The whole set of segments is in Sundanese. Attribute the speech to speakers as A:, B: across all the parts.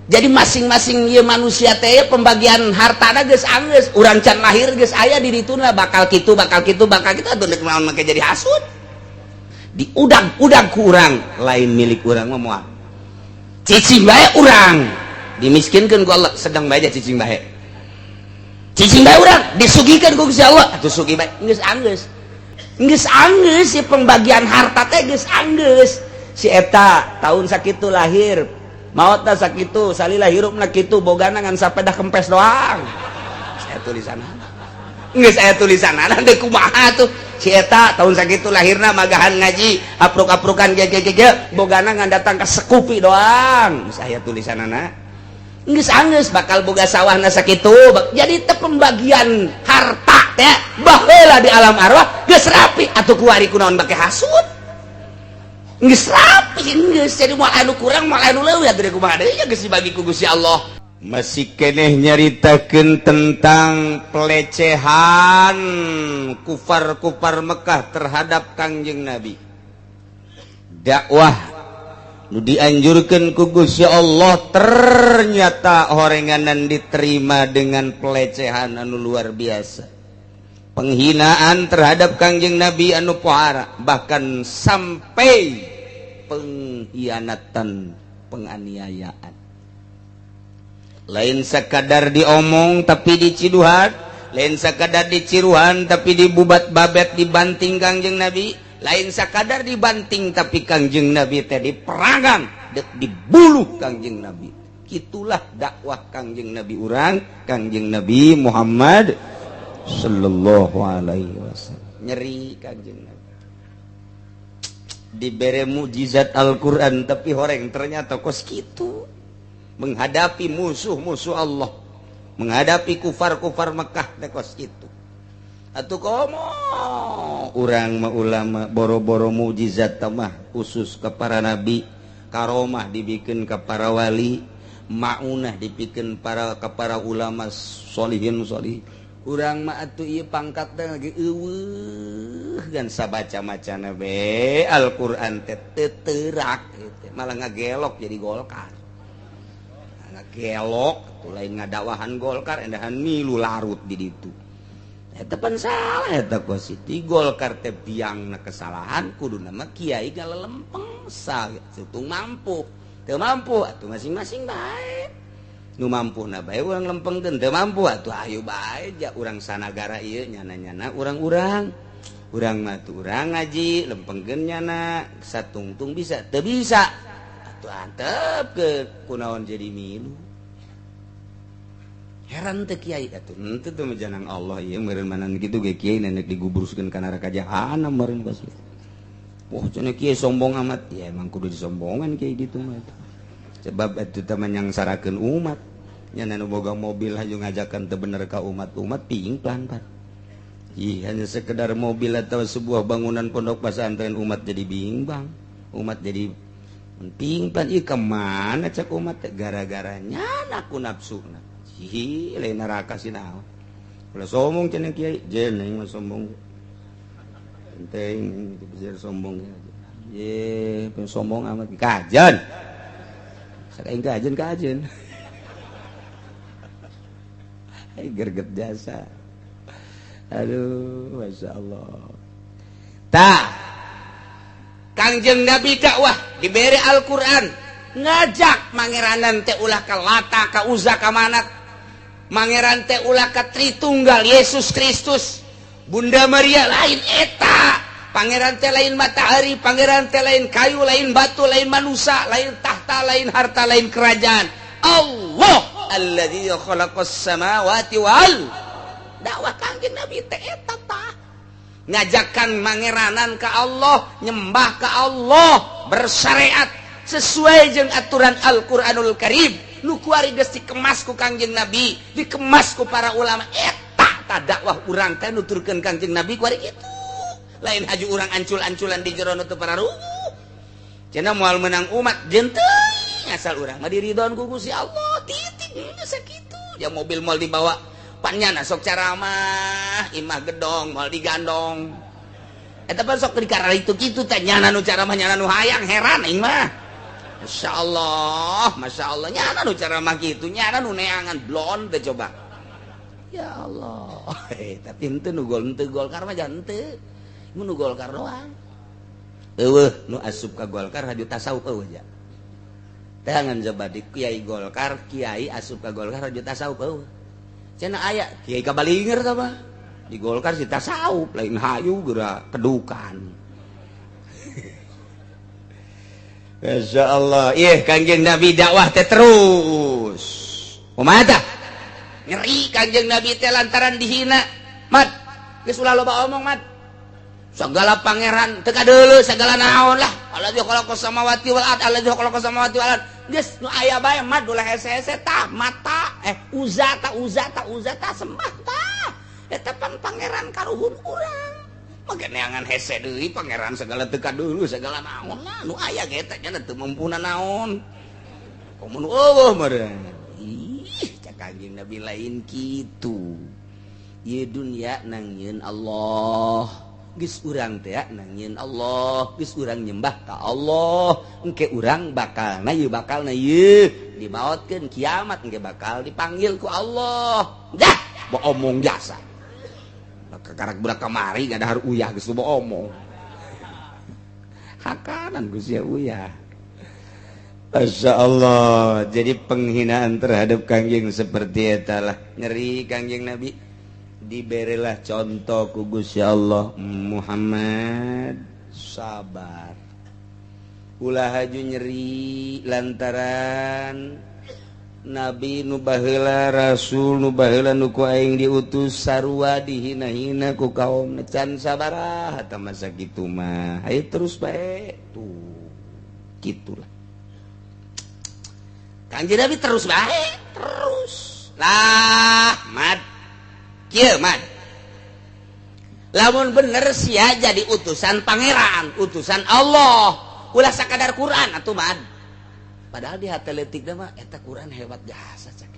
A: Jadi masing-masing ieu manusia teh pembagian hartana geus anggeus, urang can lahir geus aya di dituna bakal kitu atuh deuk naon make jadi hasud. Diudag-udag ku urang, lain milik urang mah moal. Cicing bae urang, dimiskinkeun ku Allah, sedang bae cicing bae. Cicing bae urang disugikeun ku Gusti Allah, atuh sugih bae geus anggeus. Geus anggeus si pembagian harta teh geus anggeus. Si eta tahun sakitu lahir, maotna sakitu, salila hirupna kitu, bogana ngan sapeda kempes doang. Saya tulisanana. Geus aya tulisanana teh kumaha tuh? Si eta tahun sakitu lahirna magahan ngaji, apruk-aprukan ge bogana ngan datang ka sekupi doang. Geus aya tulisanana. Geus anggeus bakal boga sawahna sakitu. Jadi teh pembagian harta teh baheula di alam arwah geus rapi atuh kuari kunaon bake hasud. Geus rapi geus jadi moal anu kurang moal anu leuwih atuh kumaha deui geus dibagi ku Gusti Allah. Masih keneh nyaritakeun tentang pelecehan kufar-kufar Mekah terhadap Kangjeng Nabi. Dakwah nu dianjurkeun ku Gusti Allah ternyata horenganan diterima dengan pelecehan anu luar biasa. Penghinaan terhadap Kangjeng Nabi anu pohara, bahkan sampai pengkhianatan, penganiayaan. Lain sekadar diomong tapi diciduhan, lain sekadar diciruhan tapi dibubat babet dibanting Kangjeng Nabi, lain sekadar dibanting tapi Kangjeng Nabi teh diperangan, dibuluh Kangjeng Nabi. Itulah dakwah Kangjeng Nabi urang, Kangjeng Nabi Muhammad sallallahu alaihi wasallam. Nyeri Kangjeng Nabi. Dibere mukjizat Al-Qur'an tapi horeng ternyata kos kitu. Menghadapi musuh-musuh Allah, menghadapi kufar-kufar Mekah teh kos kitu. Atuh komo urang mah ulama boro-boro mukjizat mah khusus ka para nabi, karomah dibikeun ka para wali, maunah dipikeun ka para ulama sholihin sholih. Urang mah atuh ieu pangkatna lagi eueuh gan sabaca macana be Al-Qur'an teh teu teurak malah ngagelok jadi Golkar. Gelok tuh lain ngadakwahan Golkar endahan milu larut di ditu. Eta pan salah eta kositi Golkar teh biangna kesalahan kuduna mah kiai galelempeng sa tutung mampu. Teu mampu atuh masing-masing bae. Nu mampuna bae urang lempengkeun, teu mampu atuh ayo bae ja urang sanagara ieu nyana-nyana urang-urang. Urang mah tuh urang ngaji lempengkeun nyana satungtung bisa teu bisa. Atuh antep ke kunaon jadi milu. Heran teh kiai atuh henteu teh janang Allah ieu meureun manan kitu ge kiai nenek diguburuskeun ka neraka jahanam meureun bos. Wah cenah kiai sombong amat ya emang kudu disombongan kiai gitu mah. Sebab atuh teh manyangsarakeun umat. Nya nu boga mobil haju ngajakan teu bener ka umat pingplan pan. Ih hanya sekedar mobil atau sebuah bangunan pondok pesantren umat jadi bimbang. Umat jadi pingplan ieu kemana cak umat gara-gara nyana ku nafsuna. Hihi, lain neraka sih naon. Kalau sombong cenah kiai, jeneng mah sombong. Penting bisa sombong. Ye, sombong amat kajen. Sakaing kajen. Hai gerget jasa. Aduh, Masya Allah. Kangjeng Nabi dakwah diberi Al-Qur'an, ngajak mangeranan teh ulah ka Lata, ka Uzza, ka Manat. Mangeran teh ulah ka Tritunggal Yesus Kristus. Bunda Maria lain eta. Pangeran teh lain matahari, pangeran teh lain kayu, lain batu, lain manusia, lain tahta, lain harta, lain kerajaan. Allah alladzi khalaqas samawati wal. Dakwah Kangjeng Nabi teh eta tah. Ngajakan mangeranan ka Allah, nyembah ka Allah, bersyariat sesuai jeung aturan Al-Qur'anul Karim. Nu kuari geus dikemas ku Kangjeng Nabi, dikemas ku para ulama. Eta ta dakwah urang teh nuturkeun Kangjeng Nabi kuari kitu. Lain haju urang ancul-anculan di jero nu teu pararuh. Cenah moal meunang umat jeung asal urang mah diridon ku Gusti Allah, titik sakitu. Ya mobil moal dibawa pannyana sok caramah, imah gedong moal digandong. Eta pan sok dikararitu kitu teh nyana nu caramah nyana nu hayang heran aing mah. Masya Allah, Masya Allah. Nyana nu cara maki itu, nyana nu neangan blond deh coba. Ya Allah. Tapi ente nu Golkar mah jangan ente. Nu Golkar doang. Nu asup ka Golkar haju tasawuf eueuh aja. Tangan coba di Kiai Golkar, Kiai asup ka Golkar haju tasawuf eueuh. Cenah aya Kiai kabalinger tah mah. Di Golkar si tasawuf lain hayu geura kedukan. Masya Allah. Iya Kangjeng Nabi dakwah teh terus. Kumaha ngeri Kangjeng Nabi teh lantaran dihina. Mat, geus ulah loba omong mat. Segala pangeran teu kadeuleu segala naon lah. Alladzi khalaqas samawati wal ard, alladzi khalaqas samawati wal ard. Geus nu aya bae mat ulah hese-hese tah mata uzata sembah tah. Eta pangeran karuhun urang. Maka neangan hese deui pangeran segala teu kadeuleu segala naon lah nu aya ge eta nya teu mampuna naon. Komun eueuh meureun. Ih, cak Kangjeng Nabi lain kitu. Ieu dunya nangieun Allah. Geus urang teh nangieun Allah, geus urang nyembah ka Allah. Engke urang bakalna ieu dibaotkeun kiamat engke bakal dipanggil ku Allah. Dah, bo omong jasa. Karak budak kamari gak ada harus uyah geus loba omong. Hakanan geus ya uyah. Masya Allah. Jadi penghinaan terhadap Kangjeng seperti eta lah. Ngeri Kangjeng Nabi. Diberilah contoh ku Gusti Allah. Muhammad sabar. Ulah haju nyeri lantaran Nabi nu baheula Rasul nu baheula nu ku aing diutus sarua dihina-hina ku kaum can sabaraha eta mah sakitu mah. Hayu terus bae tuh. Gitulah. Kanjeng Nabi terus bae, terus. Lah, mat. Kieu mat. Lamun bener sia jadi utusan pangeran, utusan Allah. Ulah sakadar Quran atuh mad. Padahal di hateletik mah eta Quran hebat jasa cak.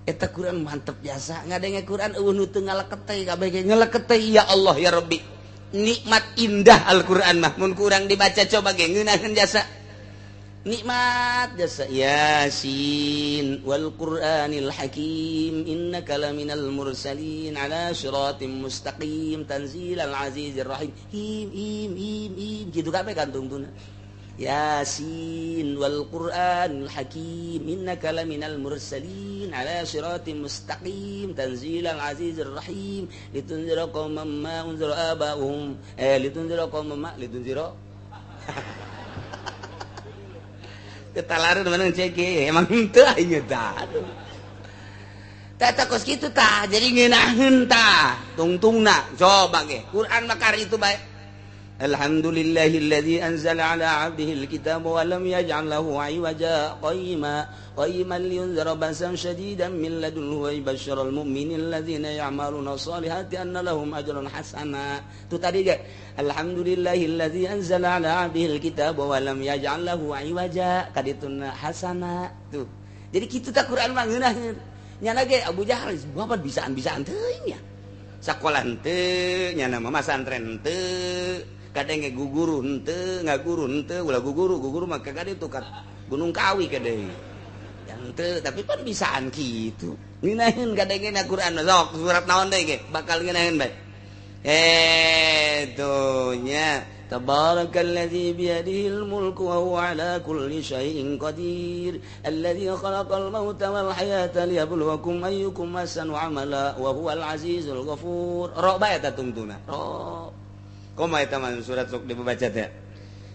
A: Eta Quran mantep jasa. Ngadenge Quran eueuh nu teu ngaleket teh kabeh ge ngaleket teh ya Allah ya Rabbi. Nikmat indah Al-Qur'an mah mun kurang dibaca coba ge ngeunaheun jasa. Nikmat jasa Yasin wal Qur'anil Hakim innaka laminal mursalin ala siratim mustaqim tanzilal azizir rahim. Him kitu kabeh kantungtuna. Yasin wal Qur'anil Hakim innaka laminal mursalin ala siratim mustaqim tanzilal azizir rahim litunzira qauman ma unzira abahum litunzira qauman ma litunzira ketalareun mana cek emang henteu aya tah tah kos kitu tah jadi ngeunaheun tah tungtungna coba ge Quran mah kari itu bae. Alhamdulillahilladzi anzala ala 'abdihi alkitaba wa lam yaj'al lahu 'iwaja qayyiman liyunzira ba'san shadidan min ladunhu wa yubashshiral mu'minina alladzina ya'maluna shalihati anna lahum ajran hasana. Tu tadi ge alhamdulillahilladzi anzala ala 'abdihi alkitaba wa lam yaj'al lahu 'iwaja kadituna hasana. Tuh. Jadi kitu tah Quran mah ngeunaheun. Nyana ge Abu Jahal babat bisaan-bisaan teuing ya. Sakola henteu, nyana mah masantren henteu. Kadang guguru henteu, ngaguru henteu, ulah guguru mah kagade tuh kat Gunung Kawi kade. Henteu, tapi pan bisaan kitu. Ngeunaheun kadang na Quran sok surat naon deui ge bakal ngeunaheun bae. Tuh nya Tabarakalladzi biyadihil mulku wa huwa ala kulli syai'in qadir alladzi khalaqal mauta wal hayata liyabluwakum ayyukum ahsanu amala wa huwal azizul ghafur. Ro bae ta tungtuna. Ro. Komaha eta mah surat sok dibaca teh.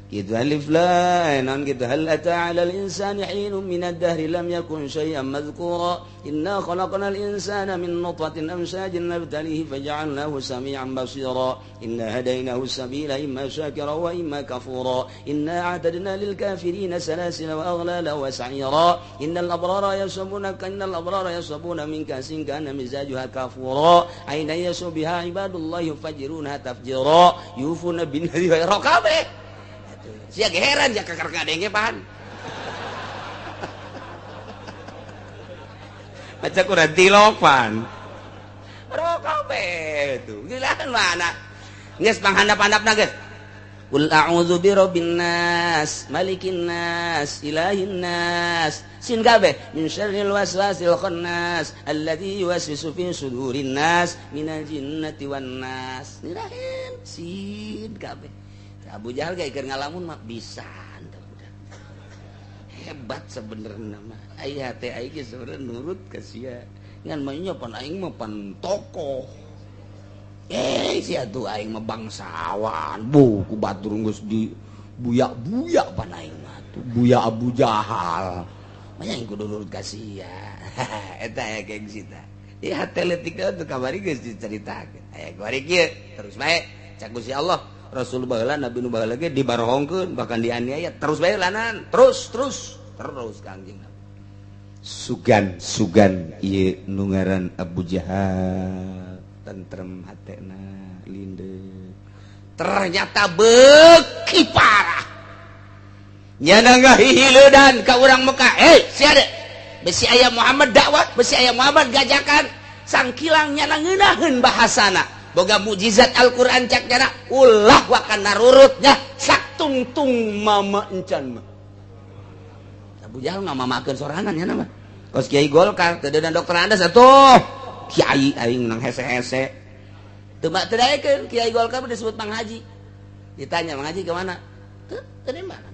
A: Gitu alif lam gitu hal ata 'alal insani hinun minad dahri lam yakun syai'an madhkura inna khalaqnal insana min nutfatin amshajin nabtalihi faj'alnahu sami'an basira inna hadaynahu sabila imma syakira wa imma kafura inna a'tadna lil kafirina salasila wa aghlala wa sa'ira innal abrara yashrabuna min kasin kana mizajuha kafura aina yasbiha ibadullahi yufajjiruna tafjira yufuna bin nadhi wa kabeh. Sia heran ya kakar kadenge pan. Baca Quran tilopan. Ro kabeh tuh. Gilaan mana? Geus panghandap-handapna geus. Qul a'udzu birabbin nas, malikin nas, ilahin nas. Sin kabeh min syarril waswasil khannas alladzi yuwaswisu fi sudurin nas minal jinnati wan nas. Nirahin sin kabeh. Abu Jahal ge keur ngalamun mah bisa. Hebat sebenarnya mah. Aya teh aing ge sebenarnya nurut ka sia. Ngan mah pan aing mah pan tokoh. Sia tuh aing mah bangsawan, ku batur geus di buyak-buyak pan aing mah tuh, buyak Abu Jahal. Manya aing kudu nurut ka sia. Eta aya gengsi tah. Ieu hateletika teh kamari geus dicaritakeun. Aya kuari kieu, terus bae cak Gusti Allah, Rasul baheula Nabi nu baheula ge dibarohongkeun bahkan dianiaya, terus bae lanan, terus Kangjeng Nabi. Sugan ieu nu ngaran Abu Jahal. Tentrem hatena linde ternyata beki parah nyana ngahihileudan ka urang Mekah sia besi aya Muhammad dakwah besi aya Muhammad gajakan sangkilang nyana ngeunaheun bahasana boga mukjizat Al-Qur'an cak nyana ulah wakan narurutnya sak tungtung mama encan mah Abu Jahal ngamamakeun sorangan nyana mah kos Kiai Golkar teu dan dokter Andes atuh Kiai aing nang hese-hese. Teu mak teu daekeun Kiai Golkar disebut Mang Haji. Ditanya Mang Haji ke mana? Teu di mana.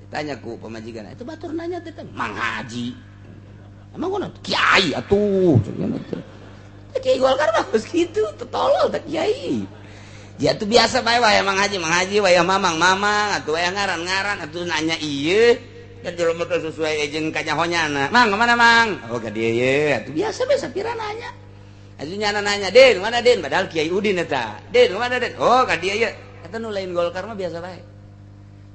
A: Ditanya ku pamajikan, itu batur nanya teh Mang Haji. Emang kunaon? Kiai atuh. Kiai Golkar mah geus kitu, teu tolol teh kiai. Dia tuh biasa bae Mang Haji, wayah Mamang, atuh wayah ngaran, atuh nanya ieu. Dan jelema teh sesuai jeung kanyahonyana. Mang, kemana Mang? Oh, ka dieu ye. Atuh biasa pira nanya. Atuh nyana nanya, "Den, mana Den?" Padahal Kiai Udin eta. "Den, kemana Den?" Oh, ka dieu ye. Eta nu lain Golkar mah biasa bae.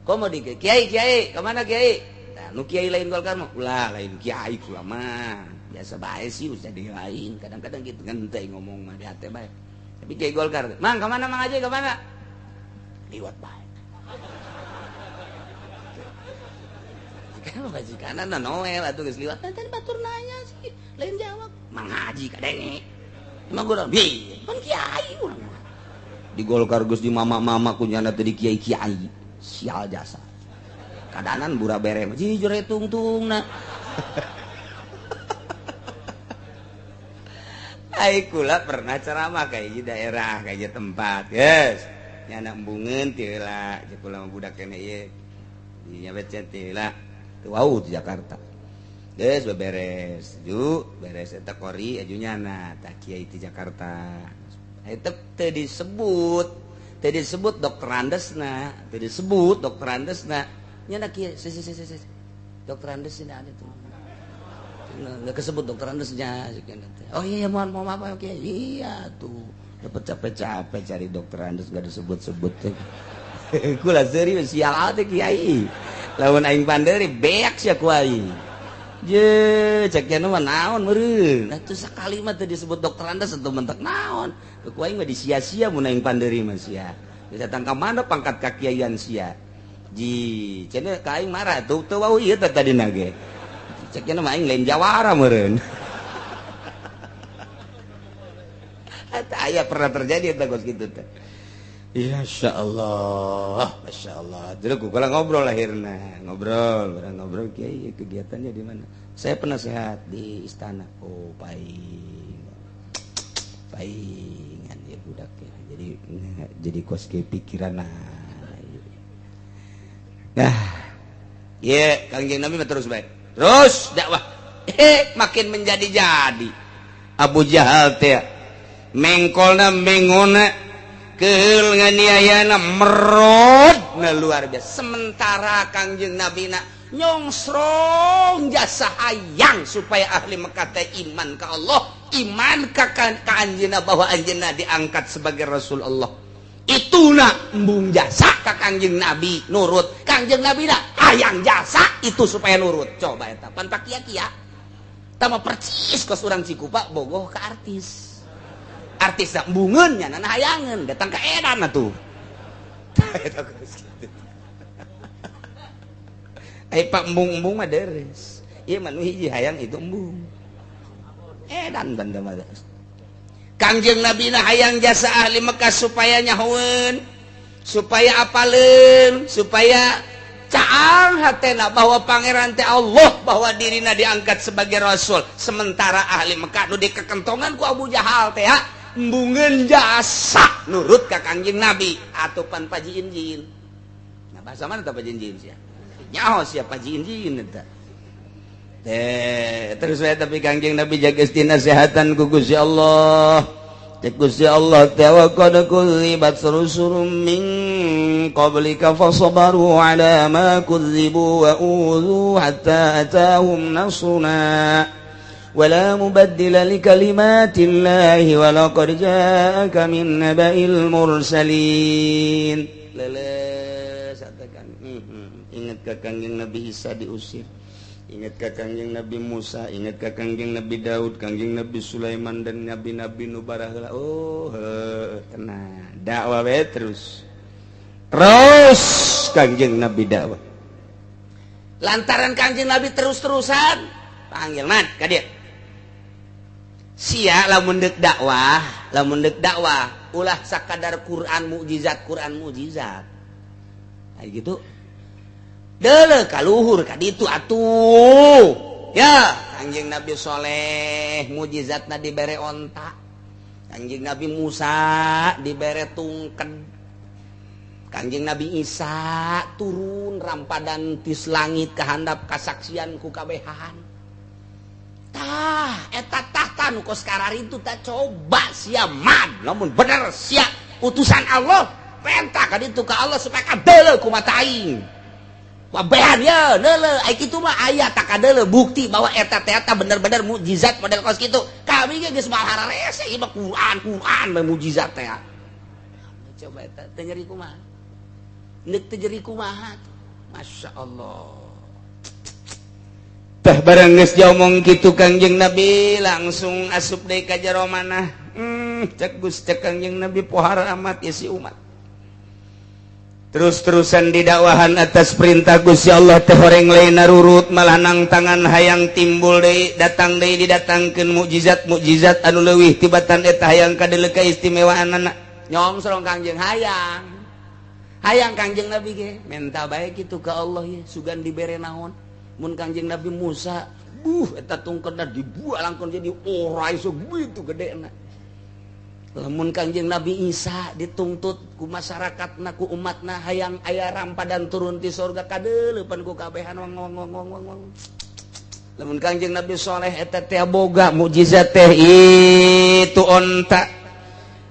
A: Komo di Kiai, kemana Kiai? Nah, nu Kiai lain Golkar mah ulah lain Kiai kula mah. Biasa bae sih usah lain. Kadang-kadang gitu kan teh ngomong mah di hate bae. Tapi Kiai Golkar, "Mang, kemana Mang Haji? Kemana?" Liwat bae. Kan bajikanan na Noel atuh geus liwat tadi batur nanya sih lain jawab Mang Haji kadenge emang gua bi kan kiai urang di Golkar geus di mama-mama kunyana teh di kiai-kiai sial jasa kadanan bura bere mah jujur tungtungna ai kula pernah ceramah ka ieu daerah ka ieu tempat geus nyana embungeun teu lah jeung kula mah budak keneh ieu nya becet teu lah wow di Jakarta geus beberes beres eta kori ajunyana tah kiai di Jakarta eta teu disebut dokter Andesna nyana kieu dokter Andes cenah ada tuh nggak kesebut dokter Andesnya oh iya mohon maaf oke iya tuh dapat capek-capek cari dokter Andes nggak disebut-sebut kula serius sial teh kiai lawan aing panderi beak sia ku aing je cek cenah mah naon meureun atuh sakali mah teu disebut dokter Andes atuh mentek naon ku aing mah disia-sia mun aing panderi mah sia datang ka mana pangkat kakiaian sia ji cenah ka aing marah teu wau ieu teh tadina ge cek cenah mah aing lain jawara meureun eta aya pernah terjadi eta geus kitu teh Masya Allah. Dulu kalau ngobrol akhirnya ngobrol kiai kegiatannya di mana? Saya penasehat di istana. Oh paingan ya budak ya. Jadi kos ke pikiran nah. Ya Kangjeng Nabi terus baik. Terus dakwah. Makin menjadi-jadi. Abu Jahal teh mengkolna mengona keul nganiayana merod na luar biasa sementara Kangjeng Nabi na nyongsrong jasa hayang supaya ahli Mekah teh iman ka Allah iman ka anjeunna bahwa anjeunna diangkat sebagai Rasul Allah ituna embung jasa ka Kangjeng Nabi nurut Kangjeng Nabi na hayang jasa itu supaya nurut coba eta pan pakia-kia tama percis kos urang Cikupa bogoh ka artis tak embungeun nya nana hayangeun datang ke edan atuh pak embung mah deres ieu mah nu hiji hayang itu embung edan banda mah Kangjeng Nabi na hayang jasa ahli Mekah supaya nyahoeun supaya apalin supaya caang hatena bahwa pangeran teh Allah bahwa dirina diangkat sebagai rasul sementara ahli Mekah nu dikekentongan ku Abu Jahal teh embungeun jasa nurut ka Kangjeng Nabi atupan Paji Injin. Nah bahasa mana teh Paji Injin sia nyaho sia Paji Injin eta terus saya tapi Kangjeng Nabi jaga nasihatan ku Gusti Allah. Gusti Allah wa qad kudzibat rusulun min qablika fasabaru ala ma kudzibu wa udzu hatta ataahum nasruna wa la mubaddila li kalimatillahi wa laqad ja'aka min naba'il mursalin. Leles katakan ingat ka Kangjeng Nabi Isa diusir. Ingat ka Kangjeng Nabi Musa, ingat ka Kangjeng Nabi Daud, Kangjeng Nabi Sulaiman dan nabi-nabi nu baraheula. Oh, tenang. Dakwah we terus. Terus Kangjeng Nabi dakwah. Lantaran Kangjeng Nabi terus-terusan panggil man ka dieu. Sia lamun deuk dakwah, ulah sakadar Quran mukjizat. Kayak gitu. Dele kaluhur ka ditu atuh ya Kangjeng Nabi Soleh mujizatna dibere onta, Kangjeng Nabi Musa dibere tungked, Kangjeng Nabi Isa turun rampadan tis langit kahandap kasaksian ku kabehan tah eta tahta nu kos kararitu tah coba sia man lamun bener sia utusan Allah perintah ka ditu ka Allah supaya kadele ku mata aing wabehan ya deule ai kitu mah aya tak kadeule bukti bahwa eta teh bener-bener mukjizat model kos kitu kami ge geus moal hararese ieu mah Quran mah mukjizat teh coba eta teh nyeri kumaha neuk teh nyeri kumaha masyaallah teh bareng geus diomong kitu Kangjeng Nabi langsung asup deui ka jero manah cek Gusti Kangjeng Nabi pohara amat ya si umat terus-terusan didakwahan atas perintah Gusti Allah teh horeng lain narurut malah nang tangan hayang timbul deui datang deui didatangkeun mukjizat anu leuwih tibatan eta hayang kadeuleuk kaistimewaanna nyong sareng Kangjeng hayang Kangjeng Nabi ge menta bae kitu ka Allah ye sugan dibere naon mun Kangjeng Nabi Musa eta tungkedna dibuat langkon jadi orai sagitu gedena lamun Kangjeng Nabi Isa dituntut ku masyarakatna ku umatna hayang aya rampadan turun ti surga kadeuleupan ku kabehan wong lamun Kangjeng Nabi Soleh eta teh boga mukjizat teh itu onta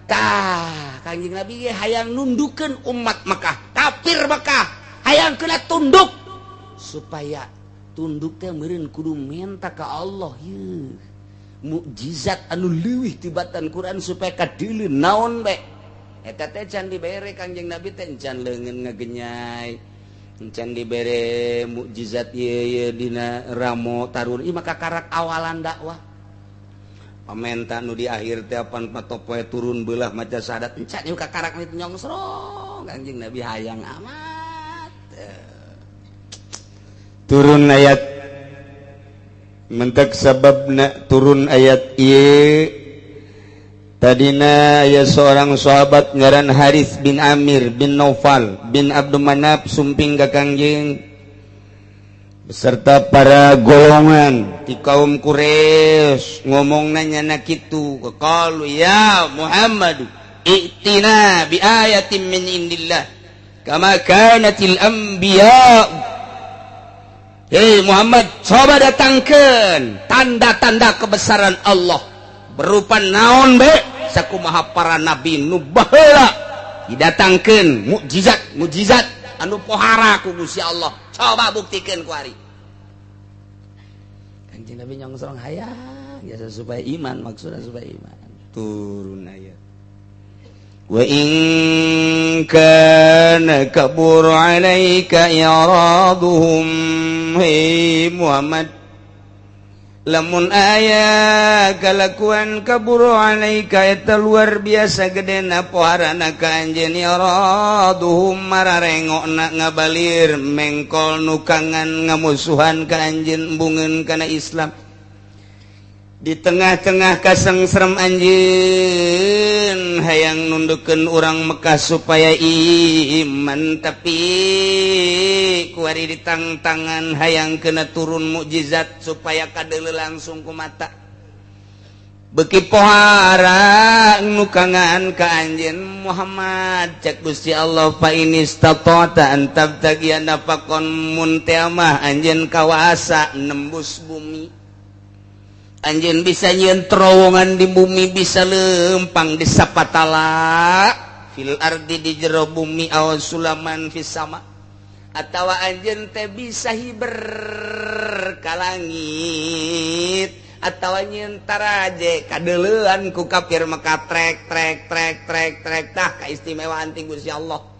A: tah Kangjeng Nabi ge hayang nundukeun umat Mekah kafir Mekah hayang kena tunduk supaya tunduk teh meureun kudu menta ka Allah ye mukjizat anu leuwih tibatan Quran supaya kadeuleun naon bae eta teh can dibere Kangjeng Nabi teh can leungeun ngagenyai can dibere mukjizat ieu dina ramo tarun ieu mah kakarak awalan dakwah pamenta nu di akhir teh apan patopoe turun beulah maca sadat can ieu kakarak itu nyongsrong Kangjeng Nabi hayang amat turun ayat mentak sababna turun ayat ieu tadina aya seorang sahabat ngaran Harits bin Amir bin Naufal bin Abdul Manaf sumping ka Kangjeng beserta para golongan di kaum Quraisy ngomong nanya kitu qalu ya Muhammad i'tina bi ayatin min indillah kama kanatil anbiya. Hei Muhammad, coba datangkan tanda-tanda kebesaran Allah berupa naon be sakumaha para nabi nu baheula didatangkeun mukjizat anu pohara ku Gusti Allah coba buktikeun ku ari Kanjeng Nabi nyongsrong hayang ya supaya iman maksudna supaya iman turun ayat wa in kana kabur alaika iraduhum hei Muhammad lamun aya kalakuan kabur alaika eta luar biasa gedena poharana ka anjeun iraduhum mararengokna ngabalir mengkol nukangan ngamusuhan ka anjeun embungeun kana Islam di tengah-tengah kasengserem anjeun hayang nundukeun urang Mekah supaya iman tapi kuari ditang-tangan hayang kena turun mukjizat supaya kadele langsung ku mata beki pohara nukangan ka anjeun Muhammad cek Gusti Allah fa inistata'ta an tabtaghiya nafaqan muntiamah anjeun kawasa nembus bumi anjeun bisa nyieun terowongan di bumi bisa lempang di sapatala fil ardi di jero bumi aw sulaman fis sama atawa anjeun teh bisa hiber ka langit atawa nyieun taraje kadeuleun ku kafir Mekah trek tah kaistimewaan ti Gusti Allah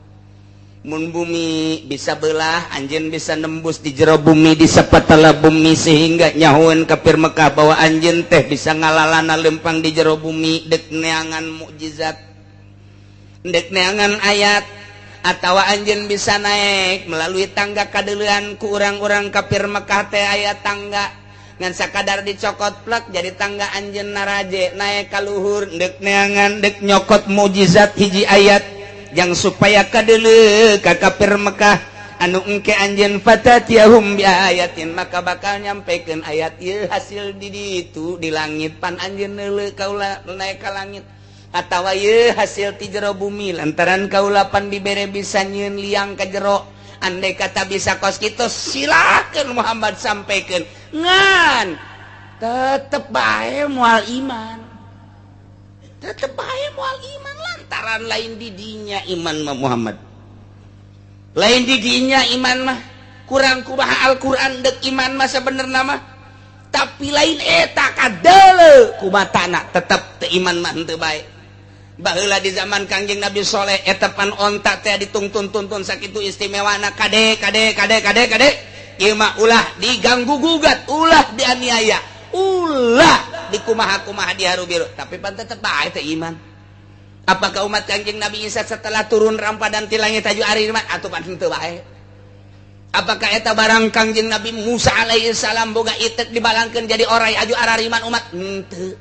A: mun bumi bisa belah anjeun bisa nembus di jero bumi di sapatala bumi sehingga nyahoeun kafir Mekah bahwa anjeun teh bisa ngalalana lempang di jero bumi dek neangan mukjizat dek neangan ayat atawa anjeun bisa naik melalui tangga kadeulean ku urang-urang kafir Mekah teh aya tangga ngan sakadar dicokot plek jadi tangga anjeun naraje naik ka luhur dek neangan dek nyokot mukjizat hiji ayat yang supaya kadele ka kafir Mekah anu engke anjeun fatatiyahum bi ayatin maka bakal nyampikeun ayat ieu hasil di ditu di langit pan anjeun neuleuh kaula naik ka langit atawa ieu hasil ti jero bumi lantaran kaula pan dibere bisa nyieun liang ka jero andai kata bisa kos kitu silakeun Muhammad sampaikeun ngan tetep bae moal iman tetep bae moal iman lantaran lain didinya iman mah Muhammad lain didinya iman mah kurang kumaha Al-Quran dek iman mah sebenerna mah tapi lain eta kadele kumatana tetep teu iman mah henteu bae baheula di zaman Kangjeng Nabi Soleh eta pan onta teh dituntun-tuntun sakitu istimewana kade ieu mah ulah diganggu gugat ulah dianiaya ulah dikumaha-kumaha diharu-biru tapi pan tetep bae teh iman. Apakah umat Kangjeng Nabi Isa setelah turun rampadan ti langit aju ari mah atuh pan henteu bae? Apakah eta barang Kangjeng Nabi Musa alaihi salam boga itek dibalangkeun jadi orai aju arariman umat? Henteu.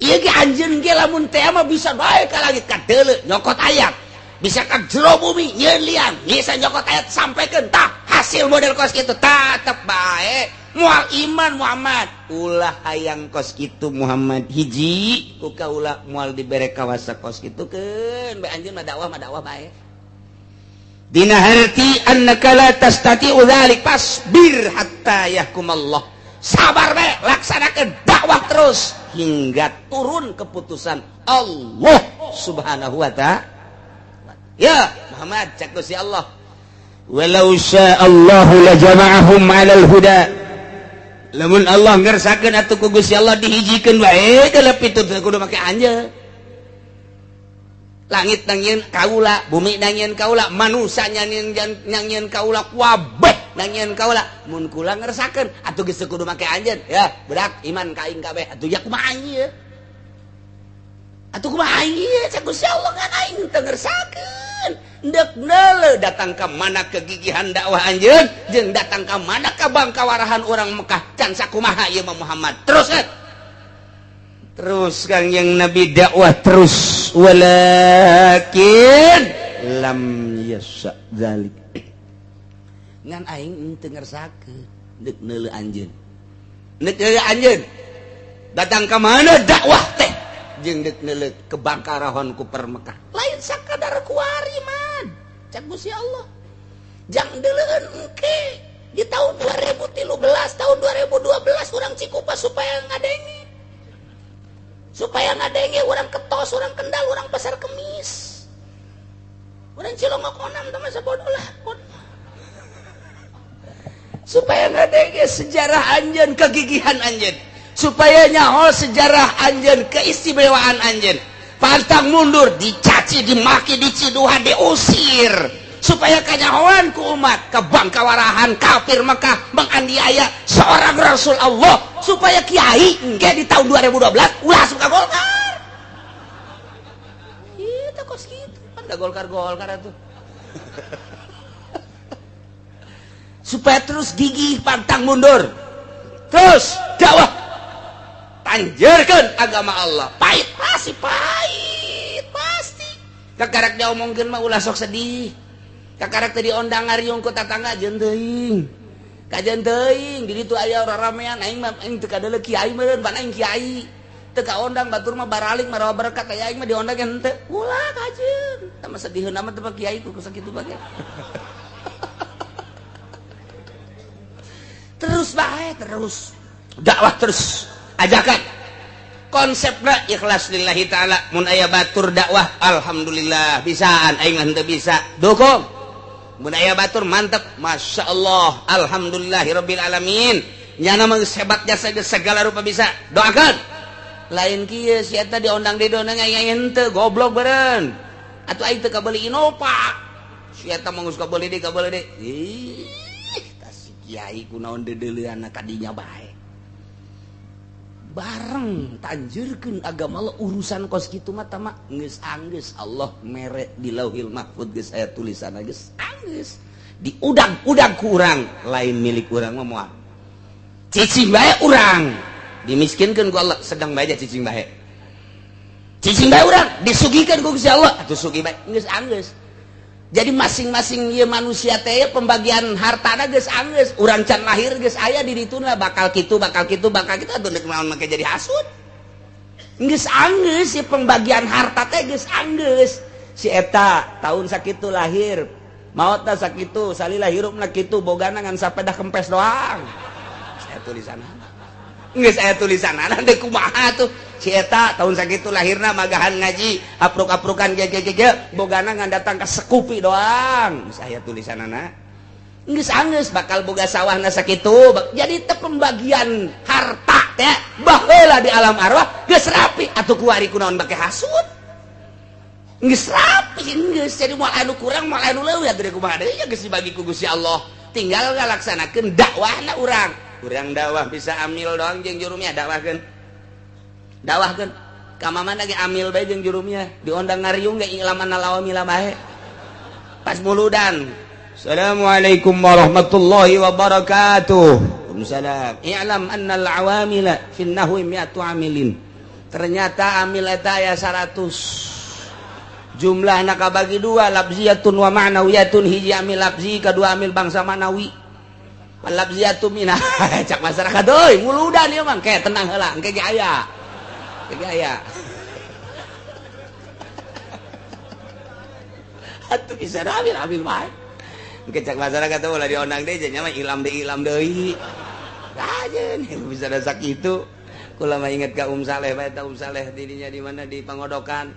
A: Ieu ge anjeun ge lamun teh mah bisa bae ka langit kadeuleu nyokot ayat. Bisa ka jero bumi nyieun liang, bisa nyokot ayat sampaikeun tah hasil model kos kitu tetep bae. Mual iman Muhammad ulah hayang kos kitu Muhammad hiji ku kaula mual dibere kawasa kos kitu keun bae anjeun mah dakwah bae dina harti annaka la tastati'u dzalik fasbir hatta yahkumallah sabar bae laksanakeun dakwah terus hingga turun keputusan Allah Subhanahu wa ta'ala ya Muhammad cak Gusti Allah walau sya'allahu la jama'ahum 'alal huda lamun Allah ngersakeun atuh ku Gusti Allah dihijikeun wae kalau pitutur kudu make anjeun langit nangieun kaula bumi nangieun kaula manusia nangieun kaula kabeh nangieun kaula mun kula ngersakeun atuh geus kudu make anjeun ya bedak iman ka aing kabeh atuh ya kumaha ieu atuh kumaha ieu cak Gusti Allah kan aing teu ngersakeun ndek neuleuh datang ka mana kegigihan dakwah anjeun jeung datang ka mana kabangkawarahan urang Mekah can sakumaha ieu mah Muhammad terus Kangjeng Nabi dakwah terus walakin lam yasa dzalik ngan aing teu ngersakeun ndek neuleuh anjeun datang ka mana dakwah teh jeung deuk neuleuh kebangkarahan ku per Mekah lain sakadar kuari man cak Gusti Allah jang deuleueun engke di tahun 2013 tahun 2012 urang Cikupa supaya ngadenge urang Ketos urang Kendal urang Pasar Kemis urang Cilongokonam teh mah sabodoh lah supaya ngadenge sejarah anjeun kegigihan anjeun supaya nyaho sejarah anjeun keistimewaan anjeun pantang mundur dicaci dimaki diciduha diusir supaya kanyahoan ku umat kebangkawarahan kafir Mekah menganiaya seorang Rasul Allah supaya kiai engke di tahun 2012 ulah suka Golkar kita kos gitu kan da Golkar atuh supaya terus gigih pantang mundur terus dakwah panjerkeun agama Allah pahit pasti pahit pasti kakarak dia omongkeun mah ulah sok sedih kakarak teh diondang ngariung ku tatangga jeung teuing kajian teuing di ditu aya ramean aing mah aing teu kadeuleuk kiai meureun ban aing kiai teu kaondang batur mah baralik marawa berkat aya aing mah diondang henteu ulah kajeun tah mah sediheuh mah teu kiai ku sakitu bae terus bae terus dakwah terus ajakan konsepna ikhlas lillahi ta'ala mun aya batur dakwah alhamdulillah bisaan aing mah henteu bisa dukung mun aya batur mantep masya Allah alhamdulillahirabbil alamin nyana mah hebat jasa segala rupa bisa doakan lain kieu si eta diondang di dona aya henteu goblok beureun atuh aing teu kabeuli Innova si eta mah geus kabeuli deui ih tah si kiai kunaon deuleuanna kadinya bae bareng tanjurkeun agama Allah urusan kos kitu mah tama geus anggeus Allah mere di Lauhil Mahfuz geus aya tulisanna geus anggeus diudang-udang ku urang lain milik urang mah moal cicing bae urang dimiskinkeun ku Allah sedang bae cicing bae urang disugikeun ku Gusti Allah atuh sugi bae geus anggeus jadi masing-masing ieu manusia teh pembagian hartana geus anggeus urang can lahir geus aya di dituna bakal kitu atuh deuk naon make jadi hasud geus anggeus si pembagian harta teh geus anggeus si eta tahun sakitu lahir maotna sakitu salila hirupna kitu bogana ngan sapedah kempes doang saya tulisanna geus aya tulisanna teh kumaha tuh si eta tahun sakitu lahirna magahan ngaji apruk-aprukan ge bogana ngan datang ka sekupi doang geus aya tulisanana geus anggeus bakal boga sawahna sakitu jadi teh pembagian harta teh baheula di alam arwah geus rapi atuh kuari kunaon make hasud geus rapi geus jadi moal anu kurang moal anu leuwih atuh kumaha deui geus dibagi ku Gusti Allah tinggal ngalaksanakeun dakwahna urang dakwah bisa amil doang jeung jurumnya dakwahkeun ka mamana ge amil bae jeung jurumnya diondang ngariung ge ilaman lawamila bae pas muludan assalamualaikum warahmatullahi wabarakatuh waalaikumsalam i'lam annal awamila fin nahwi mi'atu amilin ternyata amil eta aya 100 jumlahna kabagi dua labziyatun wa ma'nawiyatun hiji amil labzi kadua amil bangsa manawi labziyatun minah cak masyarakat euy muludan ieu mah ke tenang heula engke ge aya atuh bisa ambil bae engke cak masyarakat ulah diondang deui nya mah ilam deui ajeun bisa da sakitu kula mah inget ka Saleh bae ta Saleh didinya di mana di Pangodokan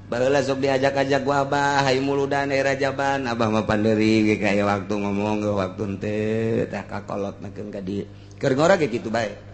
A: baheula sok diajak-ajak ku Abah hayu muludan Rajaban Abah mah panderi ge kaya waktu ngomong ge waktu teu tah kakolotnakeun ka dieu keur ngora ge kitu bae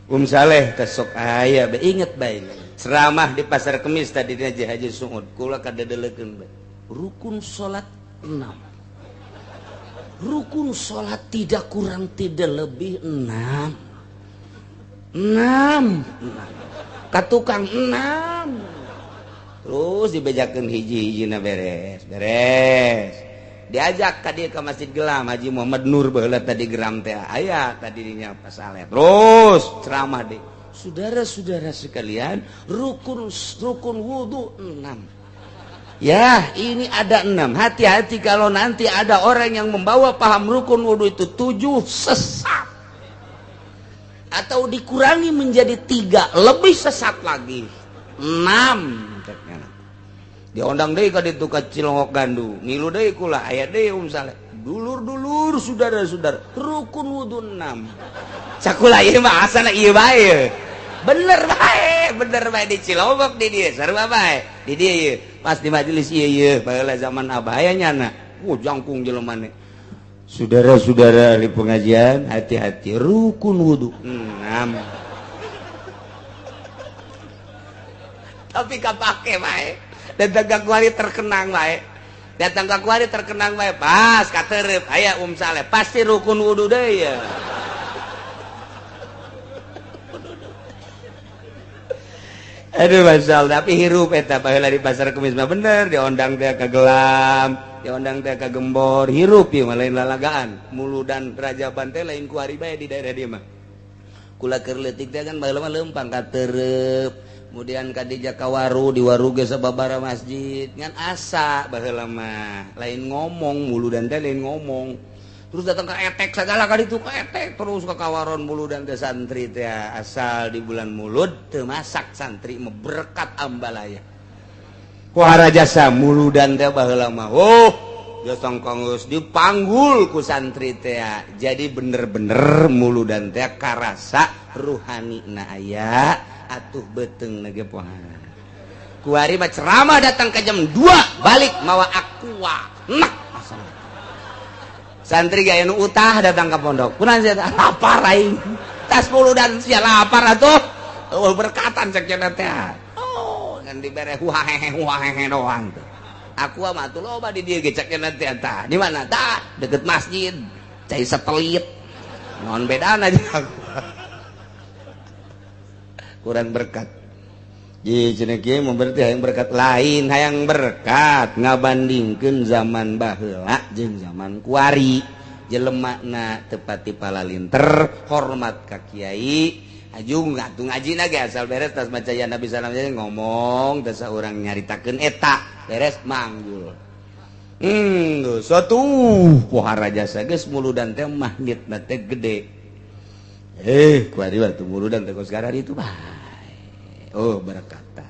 A: Saleh teh sok aya bae inget bae ceramah di Pasar Kemis tadi di Haji Suud kula kadedelekeun bae rukun salat 6 rukun salat tidak kurang tidak lebih 6 ka tukang 6 terus dibejakeun hiji-hijina beres diajak ka dieu ka Masjid Gelam Haji Muhammad Nur baheula tadi geram teh aya tadi dinya pas saleh terus ceramah deui saudara-saudara sekalian rukun wudu 6 ya ini ada 6 hati-hati kalau nanti ada orang yang membawa paham rukun wudu itu 7 sesat atau dikurangi menjadi 3 lebih sesat lagi 6 diondang deui ka ditu ka Cilongok Gandu ngilu deui kula aya deui Saleh dulur-dulur saudara-saudara rukun wudu 6 cakula ieu mah asana ieu bae bener bae di Cilongok di dieu sarua bae di dieu pas di majelis ieu baheula zaman Abah aya nyana jangkung jelema mane saudara-saudara ahli pengajian hati-hati rukun wudu 6 tapi kapake bae datang ka kuari terkenang bae pas katerep aya Saleh pasti rukun wudu deui ya aduh masyaallah tapi hirup eta baheula di Pasar Kemis mah bener diondang teh ka Gelam diondang teh ka Gembor hirup ieu mah lain lalagaan muludan Rajaban teh lain kuari bae di daerah dieu mah kula keur leutik teh kan baheula mah leumpang ka tereup kemudian ka di Jakawaru di waru ge sababaraha masjid ngan asa baheula mah lain ngomong muludan teh lain ngomong terus datang ke etek segala kali itu ke etek terus ke kawaron muludan teh santri teh asal di bulan Mulud teu masak santri mah berkat ambalaya kuara jasa muludan teh baheula mah jasa kanggeus dipanggul ku santri teh jadi bener-bener muludan teh karasa ruhanina aya atuh beteung na ge poha kuari mah ceramah datang ke jam 2 balik mawa aqua nah asal santri gaya nu utah datang ke pondok kunaon sia lapar aing tas muludan sia lapar atuh berkatan cek cenah teh kan dibere huahehe doang tuh aku mah tuh loba di dieu ge cek cenah teh tah di mana tah deket masjid cai satelit naon bedana jeung aku kurang berkat jadi cenah kieu mah berarti hayang berkat lain hayang berkat ngabandingkeun zaman baheula jeung zaman kuari jelemana teu pati palalinter hormat ka kiai ajung atuh ngajina ge asal beres tas maca ya Nabi sallallahu alaihi wasallam ngomong tas urang nyaritakeun eta beres manggul suatu pohara jasa geus muludan teh magnetna teh gede kuari batu muludan teh kos garari itu bae berkata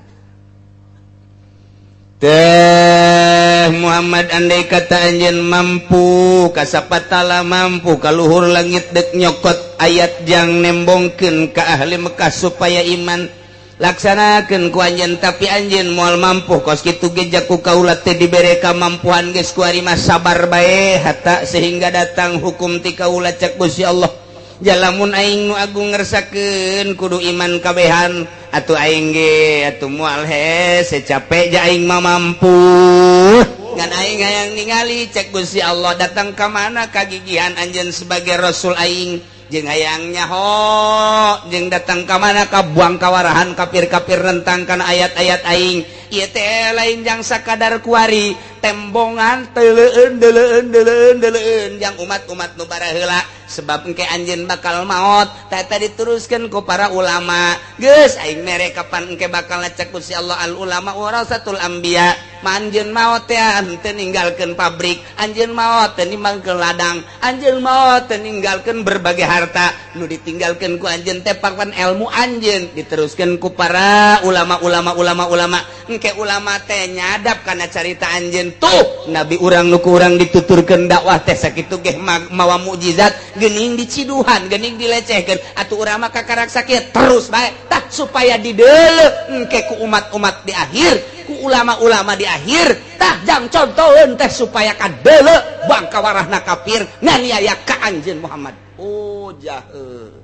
A: teh Muhammad andai kata anjeun mampu kasapatala mampu ka luhur langit dek nyokot ayat jang nembongkeun ka ahli Mekah supaya iman laksanakeun ku anjeun tapi anjeun moal mampu kos kitu ge jaku kaula teh dibere kamampuan geus kuari mah sabar bae hatta sehingga datang hukum ti kaula cek Gusti Allah jalamun aing nu agung ngersakeun kudu iman kabehan atuh aing ge atuh moal hese capek ja aing mah mampu ngan aing hayang ningali cek Gusti Allah datang ka mana kagigihan anjeun sebagai rasul aing jeung hayang nyaho jeung datang ka mana ka buang kawarahan kafir-kafir rentang kana ayat-ayat aing ieu teh lain jang sakadar kuari tembongan deleueun jang umat-umat nu baraheula sebab engke anjeun bakal maot tata diteruskeun ku para ulama geus aing mere kapan engke bakal ngecek Gusti Allah al ulama warasatul anbiya anjeun maot teh henteu ninggalkeun pabrik anjeun maot teh ninggalkeun ladang anjeun maot teh ninggalkeun berbagai harta nu ditinggalkeun ku anjeun teh papan ilmu anjeun diteruskeun ku para ulama engke ulama teh nyadap kana carita anjeun tuh nabi urang nu ku urang dituturkeun dakwah teh sakitu ge mawa mukjizat geuning diciduhan geuning dilecehkeun atuh urang mah kakaraksa kieu terus bae tah supaya dideuleu engke ku umat-umat di akhir ku ulama-ulama di akhir tah jang contoheun teh supaya kadeuleu bangka warahna kafir nganiaya ka anjeun Muhammad jaheul